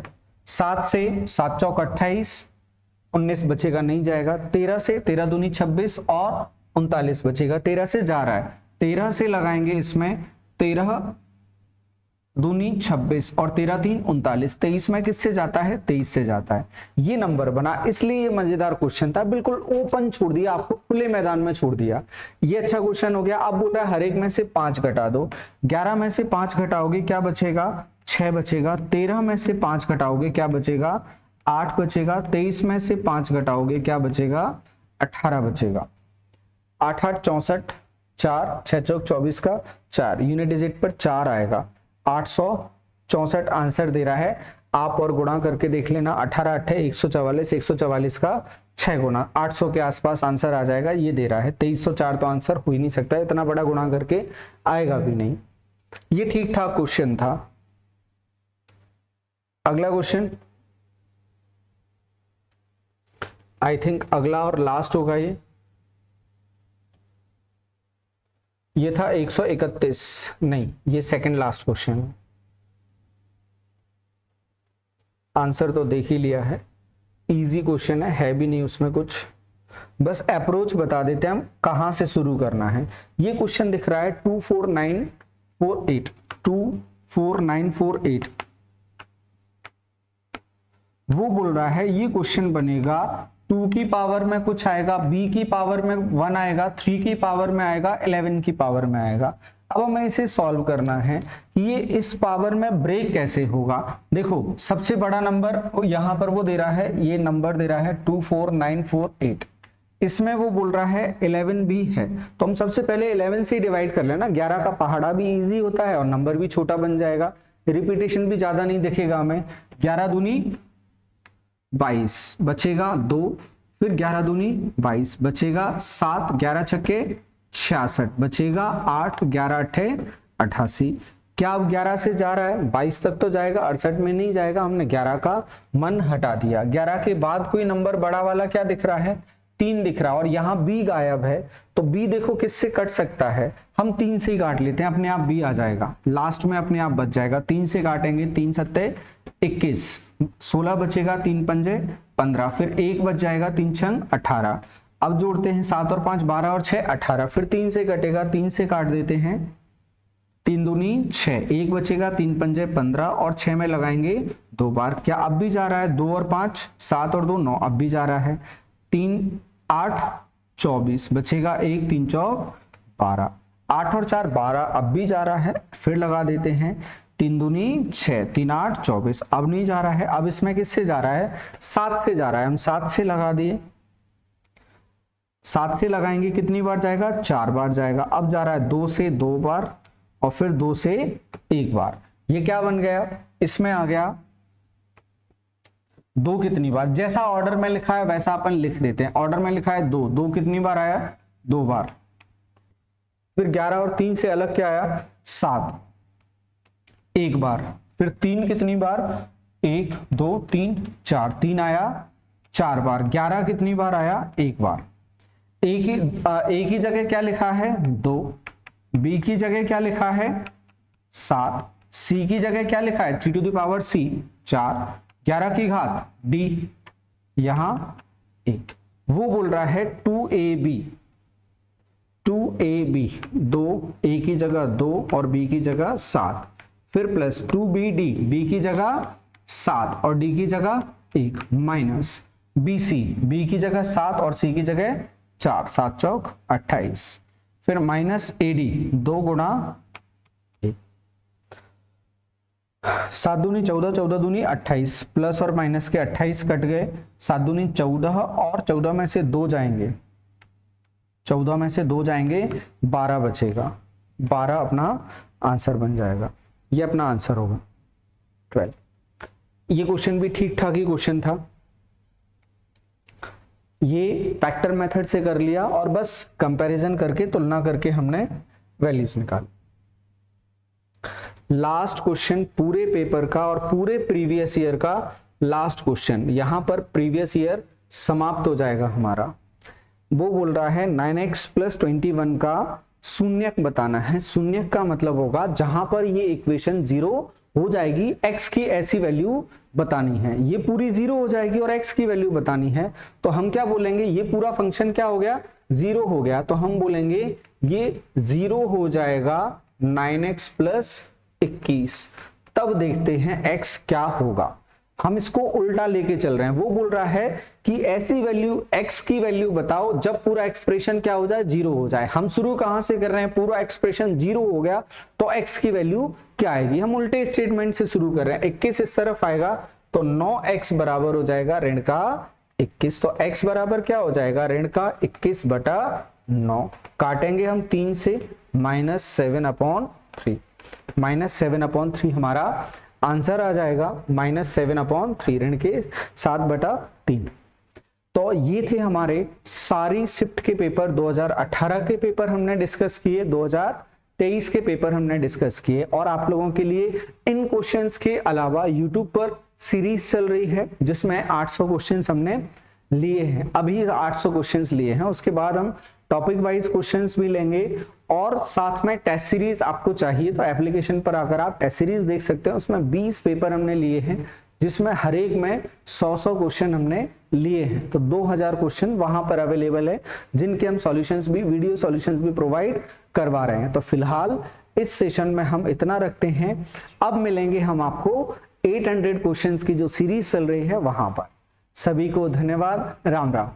7 से, 7 चौक 28, 19 बचेगा नहीं जाएगा। 13 से, 13 दूनी 26 और 39 बचेगा, 13 से जा रहा है, 13 से लगाएंगे इसमें, 13 दूनी 26 और 13 3 39, 23 में किससे जाता है, 23 से जाता है। ये नंबर बना, इसलिए ये मजेदार क्वेश्चन था, बिल्कुल ओपन छोड़ दिया, आपको खुले मैदान में छोड़ दिया। ये अच्छा क्वेश्चन हो गया। अब बोल रहा है हर एक में से 5 घटा दो, 11 में से 5 घटाओगे क्या बचेगा, 6 बचेगा। 13 में से 5 घटाओगे क्या बचेगा, 8 बचेगा। 23 में से 5 घटाओगे क्या बचेगा, 18 बचेगा। 8 8 64, 4 6 चौक 24 का 4, यूनिट डिजिट पर 4 आएगा। 864 आंसर दे रहा है, आप और गुणा करके देख लेना। 18 8 144, 144 का 6 गुना 800 के आसपास आंसर आ जाएगा। ये दे रहा है 2304, तो आंसर हो ही नहीं सकता, इतना बड़ा गुणा करके आएगा भी नहीं। ये ठीक ठाक क्वेश्चन था। अगला क्वेश्चन, आई थिंक अगला और लास्ट होगा ये था 131, नहीं ये सेकंड लास्ट क्वेश्चन है। आंसर तो देख ही लिया है, इजी क्वेश्चन है भी नहीं उसमें कुछ, बस अप्रोच बता देते हैं हम कहां से शुरू करना है। ये क्वेश्चन दिख रहा है 24948, 24948। वो बोल रहा है ये क्वेश्चन बनेगा 2 की पावर में कुछ आएगा, b की पावर में 1 आएगा, 3 की पावर में आएगा, 11 की पावर में आएगा। अब हमें इसे सॉल्व करना है, ये इस पावर में ब्रेक कैसे होगा। देखो सबसे बड़ा नंबर यहां पर वो दे रहा है, ये नंबर दे रहा है 24948, इसमें वो बोल रहा है 11 भी है, तो हम सबसे पहले 11 से डिवाइड कर लेना। 11 का पहाड़ा भी इजी होता है और नंबर भी छोटा बन जाएगा, रिपीटेशन भी ज्यादा नहीं दिखेगा हमें। 11 दूनी 22 बचेगा 2, फिर 11 दूनी 22 बचेगा 7, 11 छक्के 66 बचेगा 8, 11 अट्ठे 88। क्या अब 11 से जा रहा है, 22 तक तो जाएगा, 68 में नहीं जाएगा, हमने 11 का मन हटा दिया। 11 के बाद कोई नंबर बड़ा वाला क्या दिख रहा है, 3 दिख रहा है, और यहाँ b गायब है, तो b देखो किससे कट सकता है, हम 3 से ही काट लेते हैं, अपने आप b आ जाएगा, लास्ट में अपने आप बच जाएगा। 3 से काटेंगे, 3 सत्ते 21, 16 बचेगा, 3 पंजे 15, फिर 1 बच जाएगा, 3 छंग 18। अब जोड़ते हैं 7 और 5 12 और 6 18, फिर 3 से कटेगा, 3 से काट देते हैं, 3 दूनी 6, 1 बचेगा, 3 पंजे 15 और 6 में लगाएंगे 2 बार। क्या अब भी जा रहा है, 2 और 5 7 और 2 9, अब भी जा रहा है, 3 8 24 बचेगा 1, 3 चौक 12। 8 और 4 12, अब भी जा रहा है, फिर लगा देते हैं 3 दूनी 6, 3 8 24, अब नहीं जा रहा है, अब इसमें किससे जा रहा है, 7 से जा रहा है, हम 7 से लगा दिए, 7 से लगाएंगे कितनी बार जाएगा, 4 बार जाएगा। अब जा रहा है 2 से 2 बार और फिर 2 से 1 बार, ये क्या बन गया, इसमें आ गया 2 कितनी बार, जैसा ऑर्डर में लिखा है वैसा अपन लिख देते हैं। ऑर्डर में लिखा है 2, 2 कितनी बार आया, 2 बार। फिर 11 और 3 से अलग क्या आया, 7, 1 बार। फिर 3 कितनी बार, 1 2 3 4, 3 आया 4 बार। 11 कितनी बार आया, 1 बार। ए की जगह क्या लिखा है, 2, बी की जगह क्या लिखा है, 7, सी की जगह क्या लिखा है, 3 टू द पावर सी 4, 11 की घात डी, यहां 1। वो बोल रहा है 2ab, 2ab 2, ए की जगह 2 और बी की जगह 7, फिर प्लस 2bd, बी की जगह 7 और डी की जगह 1, माइनस bc, बी की जगह 7 और सी की जगह 4, 7 चौक 28, फिर माइनस ad 2 गुणा 7 दूनी 14, 14 दूनी 28, प्लस और माइनस के 28 कट गए, 7 दूनी 14 और 14 में से 2 जाएंगे, 14 में से 2 जाएंगे, 12 बचेगा, 12 अपना आंसर बन जाएगा। ये अपना आंसर होगा 12। ये क्वेश्चन भी ठीक ठाक ही क्वेश्चन था, ये फैक्टर मेथड से कर लिया और बस कंपैरिजन करके तुलना करके हमने वैल्यूज निकाली। लास्ट क्वेश्चन पूरे पेपर का और पूरे प्रीवियस ईयर का लास्ट क्वेश्चन, यहां पर प्रीवियस ईयर समाप्त हो जाएगा हमारा। वो बोल रहा है 9x + 21 का शून्यक बताना है। शून्यक का मतलब होगा जहां पर ये इक्वेशन 0 हो जाएगी, x की ऐसी वैल्यू बतानी है, ये पूरी 0 हो जाएगी और x की वैल्यू बतानी है। तो हम क्या बोलेंगे, ये पूरा फंक्शन क्या हो गया, 0 हो गया, तो हम बोलेंगे ये 0 हो जाएगा 9x + 21। तब देखते हैं x क्या होगा। हम इसको उल्टा लेके चल रहे हैं। वो बोल रहा है कि ऐसी वैल्यू x की वैल्यू बताओ जब पूरा एक्सप्रेशन क्या हो जाए, 0 हो जाए। हम शुरू कहां से कर रहे हैं, पूरा एक्सप्रेशन 0 हो गया तो x की वैल्यू क्या आएगी, हम उल्टे स्टेटमेंट से शुरू कर रहे हैं। 21 इस तरफ आएगा तो 9x बराबर हो जाएगा ऋण का 21, तो x बराबर क्या हो जाएगा, ऋण का 21/9। काटेंगे हम 3 से, -7/3, -7/3 हमारा आंसर आ जाएगा, -7/3 ऋण के 7/3। तो ये थे हमारे सारी शिफ्ट के पेपर। 2018 के पेपर हमने डिस्कस किए, 2023 के पेपर हमने डिस्कस किए, और आप लोगों के लिए इन क्वेश्चंस के अलावा यूट्यूब पर सीरीज चल रही है जिसमें 800 क्वेश्चंस हमने लिए हैं, अभी 800 क्वेश्चंस लिए हैं। उसके बाद हम टॉपिक वाइज क्वेश्चंस भी लेंगे और साथ में टेस्ट सीरीज आपको चाहिए तो एप्लीकेशन पर आकर आप टेस्ट सीरीज देख सकते हैं। उसमें 20 पेपर हमने लिए हैं जिसमें हर एक में 100 क्वेश्चन हमने लिए हैं, तो 2000 क्वेश्चन वहां पर अवेलेबल है जिनके हम सॉल्यूशंस भी, वीडियो सॉल्यूशंस भी प्रोवाइड करवा रहे हैं। तो फिलहाल इस सेशन में हम इतना रखते हैं, अब मिलेंगे हम आपको 800 क्वेश्चंस की जो सीरीज चल रही है वहां पर। सभी को धन्यवाद, राम राम।